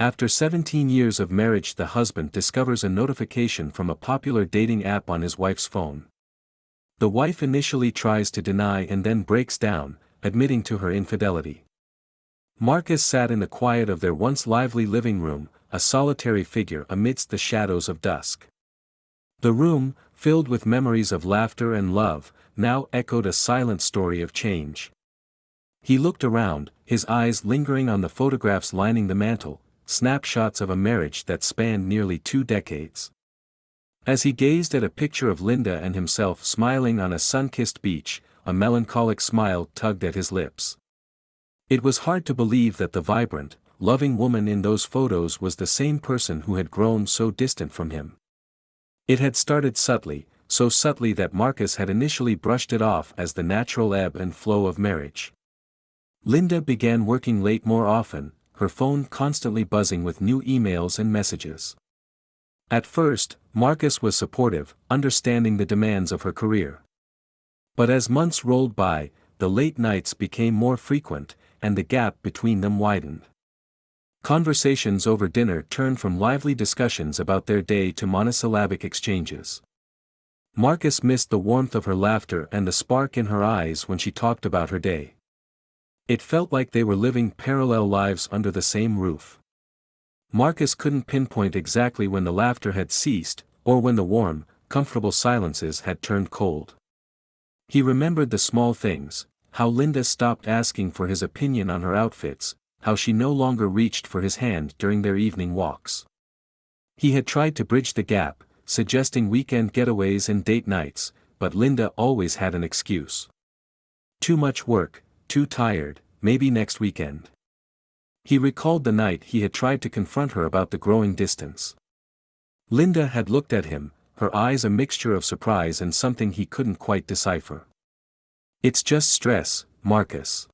After 17 years of marriage, the husband discovers a notification from a popular dating app on his wife's phone. The wife initially tries to deny and then breaks down, admitting to her infidelity. Marcus sat in the quiet of their once lively living room, a solitary figure amidst the shadows of dusk. The room, filled with memories of laughter and love, now echoed a silent story of change. He looked around, his eyes lingering on the photographs lining the mantel, snapshots of a marriage that spanned nearly 2 decades. As he gazed at a picture of Linda and himself smiling on a sun-kissed beach, a melancholic smile tugged at his lips. It was hard to believe that the vibrant, loving woman in those photos was the same person who had grown so distant from him. It had started subtly, so subtly that Marcus had initially brushed it off as the natural ebb and flow of marriage. Linda began working late more often, her phone constantly buzzing with new emails and messages. At first, Marcus was supportive, understanding the demands of her career. But as months rolled by, the late nights became more frequent, and the gap between them widened. Conversations over dinner turned from lively discussions about their day to monosyllabic exchanges. Marcus missed the warmth of her laughter and the spark in her eyes when she talked about her day. It felt like they were living parallel lives under the same roof. Marcus couldn't pinpoint exactly when the laughter had ceased, or when the warm, comfortable silences had turned cold. He remembered the small things, how Linda stopped asking for his opinion on her outfits, how she no longer reached for his hand during their evening walks. He had tried to bridge the gap, suggesting weekend getaways and date nights, but Linda always had an excuse. Too much work, too tired, maybe next weekend. He recalled the night he had tried to confront her about the growing distance. Linda had looked at him, her eyes a mixture of surprise and something he couldn't quite decipher. "It's just stress, Marcus.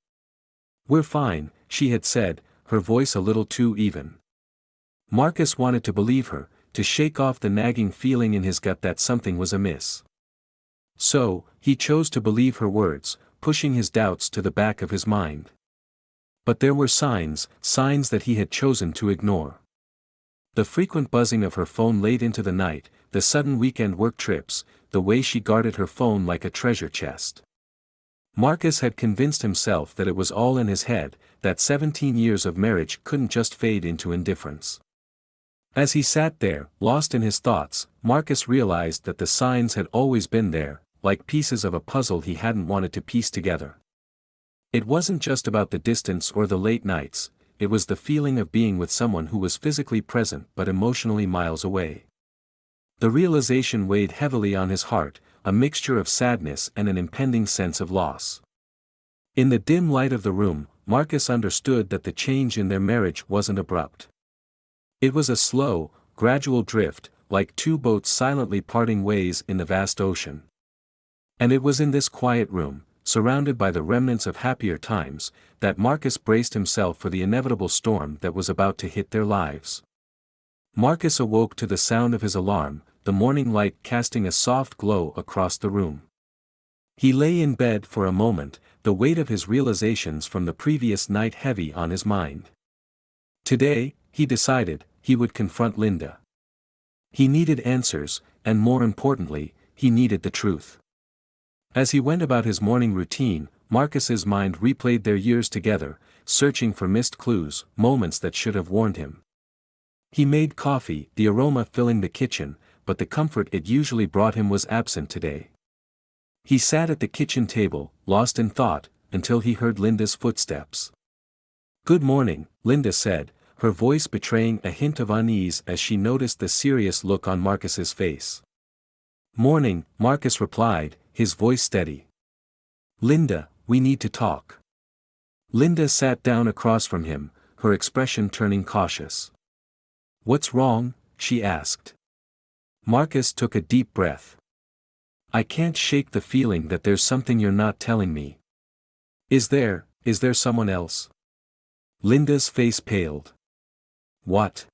We're fine," she had said, her voice a little too even. Marcus wanted to believe her, to shake off the nagging feeling in his gut that something was amiss. So, he chose to believe her words, pushing his doubts to the back of his mind. But there were signs that he had chosen to ignore. The frequent buzzing of her phone late into the night, the sudden weekend work trips, the way she guarded her phone like a treasure chest. Marcus had convinced himself that it was all in his head, that 17 years of marriage couldn't just fade into indifference. As he sat there, lost in his thoughts, Marcus realized that the signs had always been there, like pieces of a puzzle he hadn't wanted to piece together. It wasn't just about the distance or the late nights, it was the feeling of being with someone who was physically present but emotionally miles away. The realization weighed heavily on his heart, a mixture of sadness and an impending sense of loss. In the dim light of the room, Marcus understood that the change in their marriage wasn't abrupt. It was a slow, gradual drift, like 2 boats silently parting ways in the vast ocean. And it was in this quiet room, surrounded by the remnants of happier times, that Marcus braced himself for the inevitable storm that was about to hit their lives. Marcus awoke to the sound of his alarm, the morning light casting a soft glow across the room. He lay in bed for a moment, the weight of his realizations from the previous night heavy on his mind. Today, he decided, he would confront Linda. He needed answers, and more importantly, he needed the truth. As he went about his morning routine, Marcus's mind replayed their years together, searching for missed clues, moments that should have warned him. He made coffee, the aroma filling the kitchen, but the comfort it usually brought him was absent today. He sat at the kitchen table, lost in thought, until he heard Linda's footsteps. "Good morning," Linda said, her voice betraying a hint of unease as she noticed the serious look on Marcus's face. "Morning," Marcus replied, his voice steady. "Linda, we need to talk." Linda sat down across from him, her expression turning cautious. "What's wrong?" she asked. Marcus took a deep breath. "I can't shake the feeling that there's something you're not telling me." Is there someone else?" Linda's face paled. "What?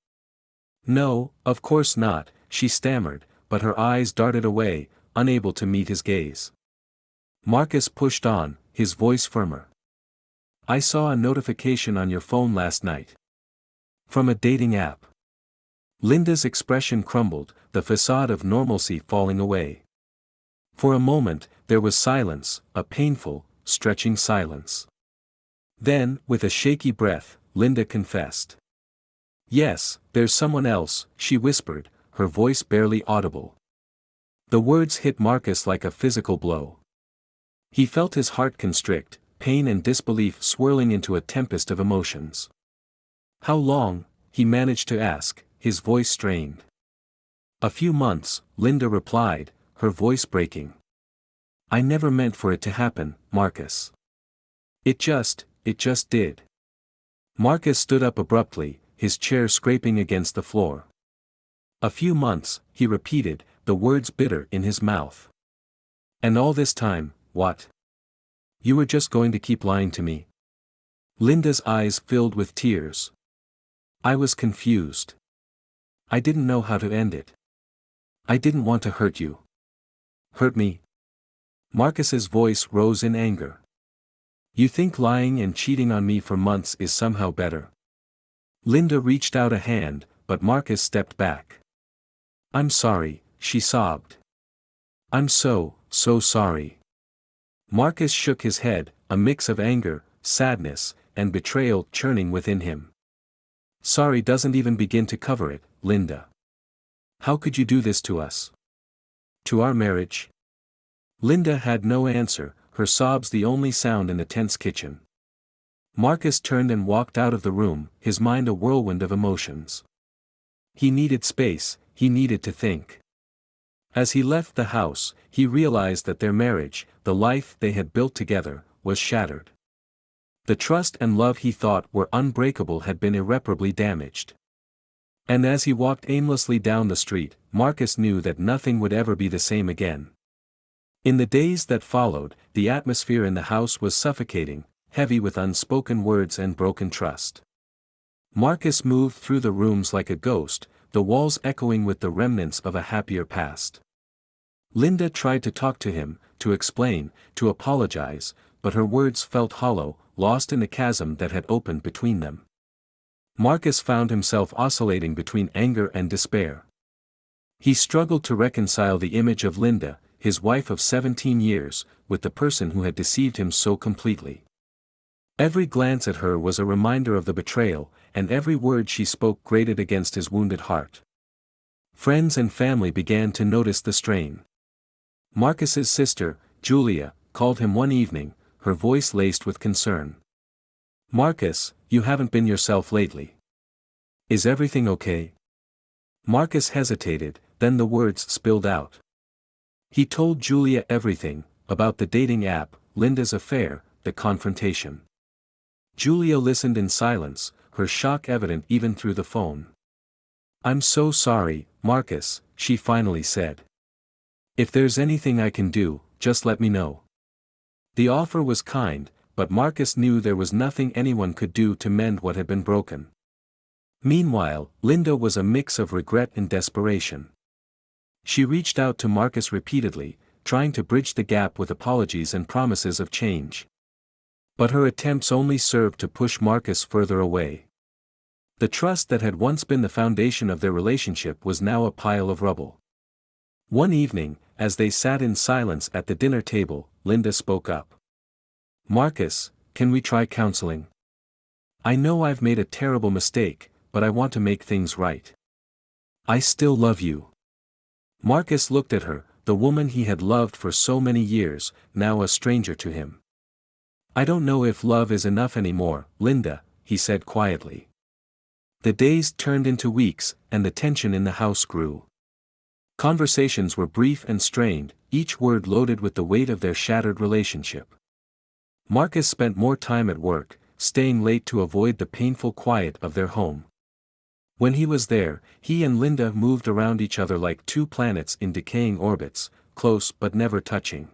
No, of course not," she stammered, but her eyes darted away, unable to meet his gaze. Marcus pushed on, his voice firmer. "I saw a notification on your phone last night. From a dating app. Linda's expression crumbled, the facade of normalcy falling away. For a moment, there was silence, a painful, stretching silence. Then, with a shaky breath, Linda confessed. "Yes, there's someone else," she whispered, her voice barely audible. The words hit Marcus like a physical blow. He felt his heart constrict, pain and disbelief swirling into a tempest of emotions. "How long?" he managed to ask, his voice strained. "A few months," Linda replied, her voice breaking. "I never meant for it to happen, Marcus. It just did." Marcus stood up abruptly, his chair scraping against the floor. "A few months," he repeated, the words bitter in his mouth. "And all this time, what? You were just going to keep lying to me?" Linda's eyes filled with tears. "I was confused. I didn't know how to end it. I didn't want to hurt you." "Hurt me?" Marcus's voice rose in anger. "You think lying and cheating on me for months is somehow better?" Linda reached out a hand, but Marcus stepped back. "I'm sorry," she sobbed. "I'm so sorry." Marcus shook his head, a mix of anger, sadness, and betrayal churning within him. "Sorry doesn't even begin to cover it, Linda. How could you do this to us? To our marriage?" Linda had no answer, her sobs the only sound in the tense kitchen. Marcus turned and walked out of the room, his mind a whirlwind of emotions. He needed space, he needed to think. As he left the house, he realized that their marriage, the life they had built together, was shattered. The trust and love he thought were unbreakable had been irreparably damaged. And as he walked aimlessly down the street, Marcus knew that nothing would ever be the same again. In the days that followed, the atmosphere in the house was suffocating, heavy with unspoken words and broken trust. Marcus moved through the rooms like a ghost, the walls echoing with the remnants of a happier past. Linda tried to talk to him, to explain, to apologize, but her words felt hollow, lost in the chasm that had opened between them. Marcus found himself oscillating between anger and despair. He struggled to reconcile the image of Linda, his wife of 17 years, with the person who had deceived him so completely. Every glance at her was a reminder of the betrayal, and every word she spoke grated against his wounded heart. Friends and family began to notice the strain. Marcus's sister, Julia, called him one evening, her voice laced with concern. "Marcus, you haven't been yourself lately. Is everything okay?" Marcus hesitated, then the words spilled out. He told Julia everything, about the dating app, Linda's affair, the confrontation. Julia listened in silence, her shock evident even through the phone. "I'm so sorry, Marcus," she finally said. "If there's anything I can do, just let me know." The offer was kind, but Marcus knew there was nothing anyone could do to mend what had been broken. Meanwhile, Linda was a mix of regret and desperation. She reached out to Marcus repeatedly, trying to bridge the gap with apologies and promises of change. But her attempts only served to push Marcus further away. The trust that had once been the foundation of their relationship was now a pile of rubble. One evening, as they sat in silence at the dinner table, Linda spoke up. "Marcus, can we try counseling? I know I've made a terrible mistake, but I want to make things right. I still love you." Marcus looked at her, the woman he had loved for so many years, now a stranger to him. "I don't know if love is enough anymore, Linda," he said quietly. The days turned into weeks, and the tension in the house grew. Conversations were brief and strained, each word loaded with the weight of their shattered relationship. Marcus spent more time at work, staying late to avoid the painful quiet of their home. When he was there, he and Linda moved around each other like two planets in decaying orbits, close but never touching.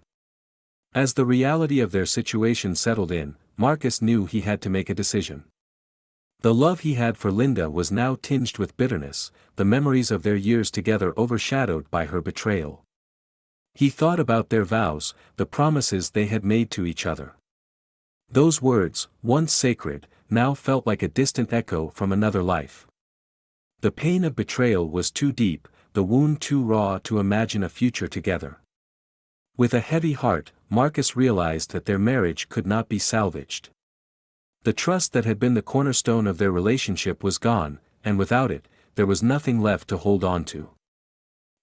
As the reality of their situation settled in, Marcus knew he had to make a decision. The love he had for Linda was now tinged with bitterness, the memories of their years together overshadowed by her betrayal. He thought about their vows, the promises they had made to each other. Those words, once sacred, now felt like a distant echo from another life. The pain of betrayal was too deep, the wound too raw to imagine a future together. With a heavy heart, Marcus realized that their marriage could not be salvaged. The trust that had been the cornerstone of their relationship was gone, and without it, there was nothing left to hold on to.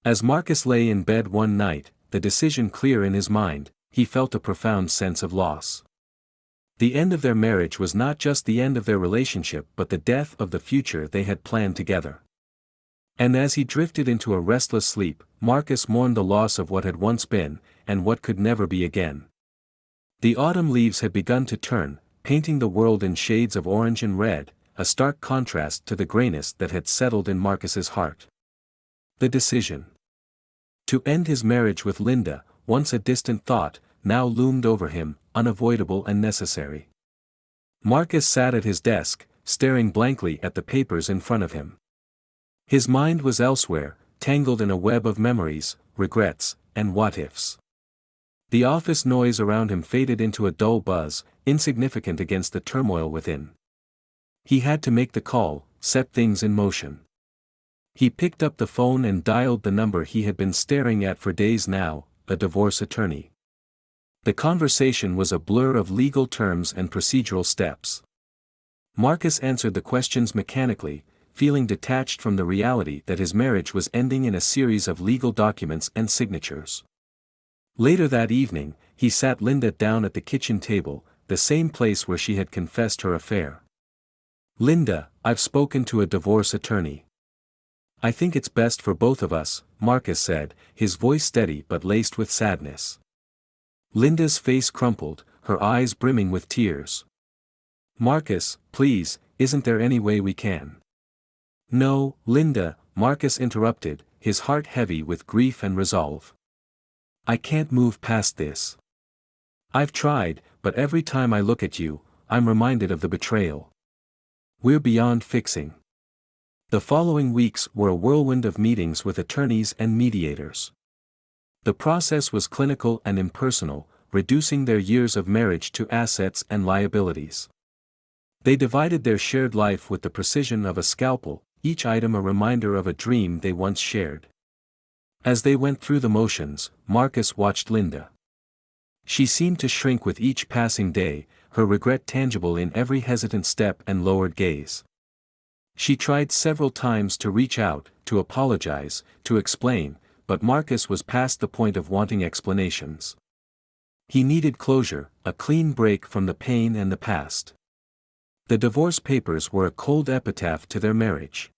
As Marcus lay in bed one night, the decision clear in his mind, he felt a profound sense of loss. The end of their marriage was not just the end of their relationship but the death of the future they had planned together. And as he drifted into a restless sleep, Marcus mourned the loss of what had once been, and what could never be again. The autumn leaves had begun to turn, painting the world in shades of orange and red, a stark contrast to the grayness that had settled in Marcus's heart. The decision to end his marriage with Linda, once a distant thought, now loomed over him, unavoidable and necessary. Marcus sat at his desk, staring blankly at the papers in front of him. His mind was elsewhere, tangled in a web of memories, regrets, and what-ifs. The office noise around him faded into a dull buzz, insignificant against the turmoil within. He had to make the call, set things in motion. He picked up the phone and dialed the number he had been staring at for days now, a divorce attorney. The conversation was a blur of legal terms and procedural steps. Marcus answered the questions mechanically, feeling detached from the reality that his marriage was ending in a series of legal documents and signatures. Later that evening, he sat Linda down at the kitchen table, the same place where she had confessed her affair. "Linda, I've spoken to a divorce attorney. I think it's best for both of us," Marcus said, his voice steady but laced with sadness. Linda's face crumpled, her eyes brimming with tears. "Marcus, please, isn't there any way we can?" "No, Linda," Marcus interrupted, his heart heavy with grief and resolve. "I can't move past this. I've tried, but every time I look at you, I'm reminded of the betrayal. We're beyond fixing." The following weeks were a whirlwind of meetings with attorneys and mediators. The process was clinical and impersonal, reducing their years of marriage to assets and liabilities. They divided their shared life with the precision of a scalpel, each item a reminder of a dream they once shared. As they went through the motions, Marcus watched Linda. She seemed to shrink with each passing day, her regret tangible in every hesitant step and lowered gaze. She tried several times to reach out, to apologize, to explain, but Marcus was past the point of wanting explanations. He needed closure, a clean break from the pain and the past. The divorce papers were a cold epitaph to their marriage.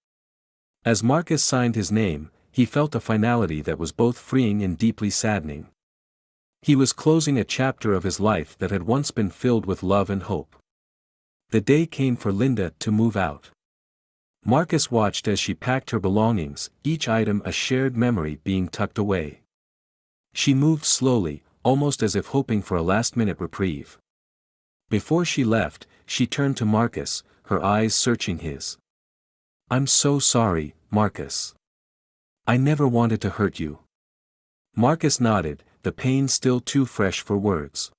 As Marcus signed his name, he felt a finality that was both freeing and deeply saddening. He was closing a chapter of his life that had once been filled with love and hope. The day came for Linda to move out. Marcus watched as she packed her belongings, each item a shared memory being tucked away. She moved slowly, almost as if hoping for a last-minute reprieve. Before she left, she turned to Marcus, her eyes searching his. "I'm so sorry, Marcus. I never wanted to hurt you." Marcus nodded, the pain still too fresh for words.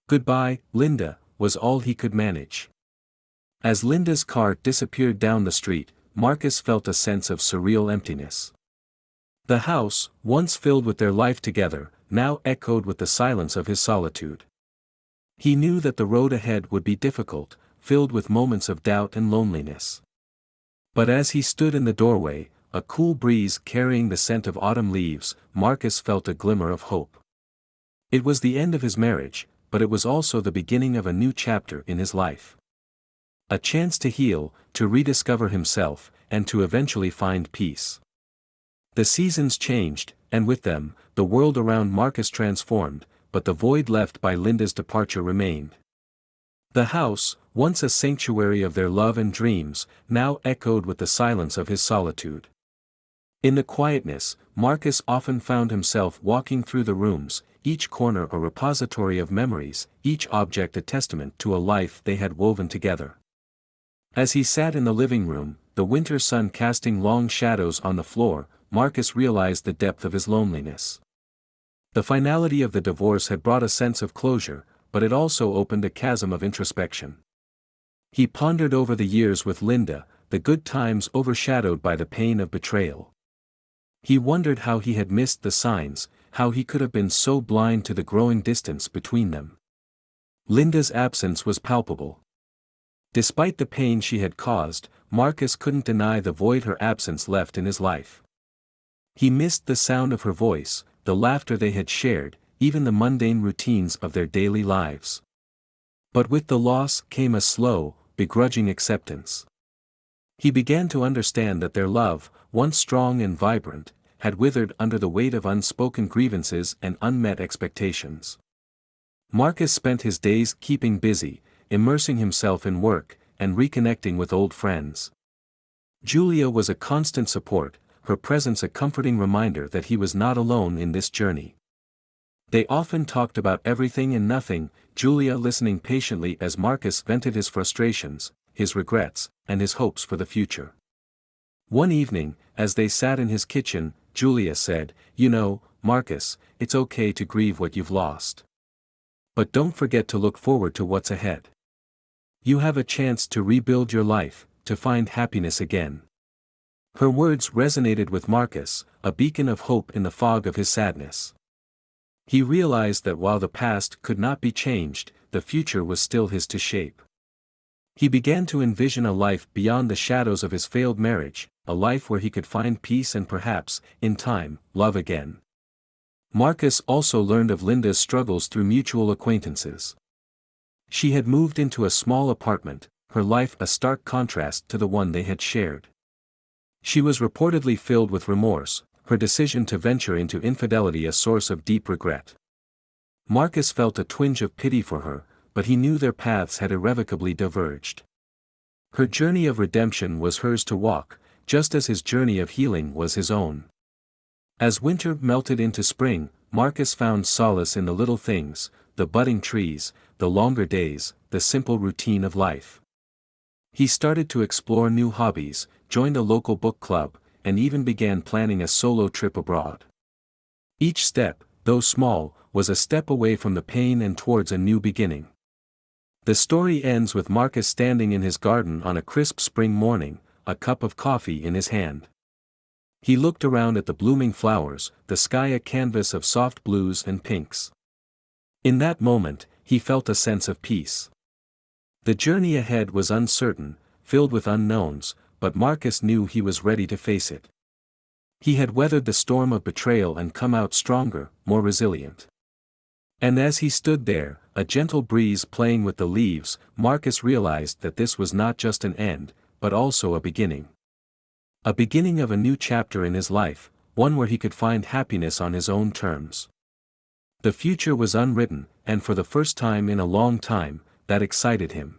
"Goodbye, Linda," was all he could manage. As Linda's car disappeared down the street, Marcus felt a sense of surreal emptiness. The house, once filled with their life together, now echoed with the silence of his solitude. He knew that the road ahead would be difficult, filled with moments of doubt and loneliness. But as he stood in the doorway, a cool breeze carrying the scent of autumn leaves, Marcus felt a glimmer of hope. It was the end of his marriage, but it was also the beginning of a new chapter in his life. A chance to heal, to rediscover himself, and to eventually find peace. The seasons changed, and with them, the world around Marcus transformed, but the void left by Linda's departure remained. The house, once a sanctuary of their love and dreams, now echoed with the silence of his solitude. In the quietness, Marcus often found himself walking through the rooms, each corner a repository of memories, each object a testament to a life they had woven together. As he sat in the living room, the winter sun casting long shadows on the floor, Marcus realized the depth of his loneliness. The finality of the divorce had brought a sense of closure, but it also opened a chasm of introspection. He pondered over the years with Linda, the good times overshadowed by the pain of betrayal. He wondered how he had missed the signs, how he could have been so blind to the growing distance between them. Linda's absence was palpable. Despite the pain she had caused, Marcus couldn't deny the void her absence left in his life. He missed the sound of her voice, the laughter they had shared, even the mundane routines of their daily lives. But with the loss came a slow, begrudging acceptance. He began to understand that their love, once strong and vibrant, had withered under the weight of unspoken grievances and unmet expectations. Marcus spent his days keeping busy, immersing himself in work, and reconnecting with old friends. Julia was a constant support, her presence a comforting reminder that he was not alone in this journey. They often talked about everything and nothing, Julia listening patiently as Marcus vented his frustrations, his regrets, and his hopes for the future. One evening, as they sat in his kitchen, Julia said, "You know, Marcus, it's okay to grieve what you've lost. But don't forget to look forward to what's ahead. You have a chance to rebuild your life, to find happiness again." Her words resonated with Marcus, a beacon of hope in the fog of his sadness. He realized that while the past could not be changed, the future was still his to shape. He began to envision a life beyond the shadows of his failed marriage, a life where he could find peace and perhaps, in time, love again. Marcus also learned of Linda's struggles through mutual acquaintances. She had moved into a small apartment, her life a stark contrast to the one they had shared. She was reportedly filled with remorse, her decision to venture into infidelity a source of deep regret. Marcus felt a twinge of pity for her, but he knew their paths had irrevocably diverged. Her journey of redemption was hers to walk, just as his journey of healing was his own. As winter melted into spring, Marcus found solace in the little things, the budding trees, the longer days, the simple routine of life. He started to explore new hobbies, joined a local book club, and even began planning a solo trip abroad. Each step, though small, was a step away from the pain and towards a new beginning. The story ends with Marcus standing in his garden on a crisp spring morning, a cup of coffee in his hand. He looked around at the blooming flowers, the sky a canvas of soft blues and pinks. In that moment, he felt a sense of peace. The journey ahead was uncertain, filled with unknowns, but Marcus knew he was ready to face it. He had weathered the storm of betrayal and come out stronger, more resilient. And as he stood there, a gentle breeze playing with the leaves, Marcus realized that this was not just an end, but also a beginning. A beginning of a new chapter in his life, one where he could find happiness on his own terms. The future was unwritten, and for the first time in a long time, that excited him.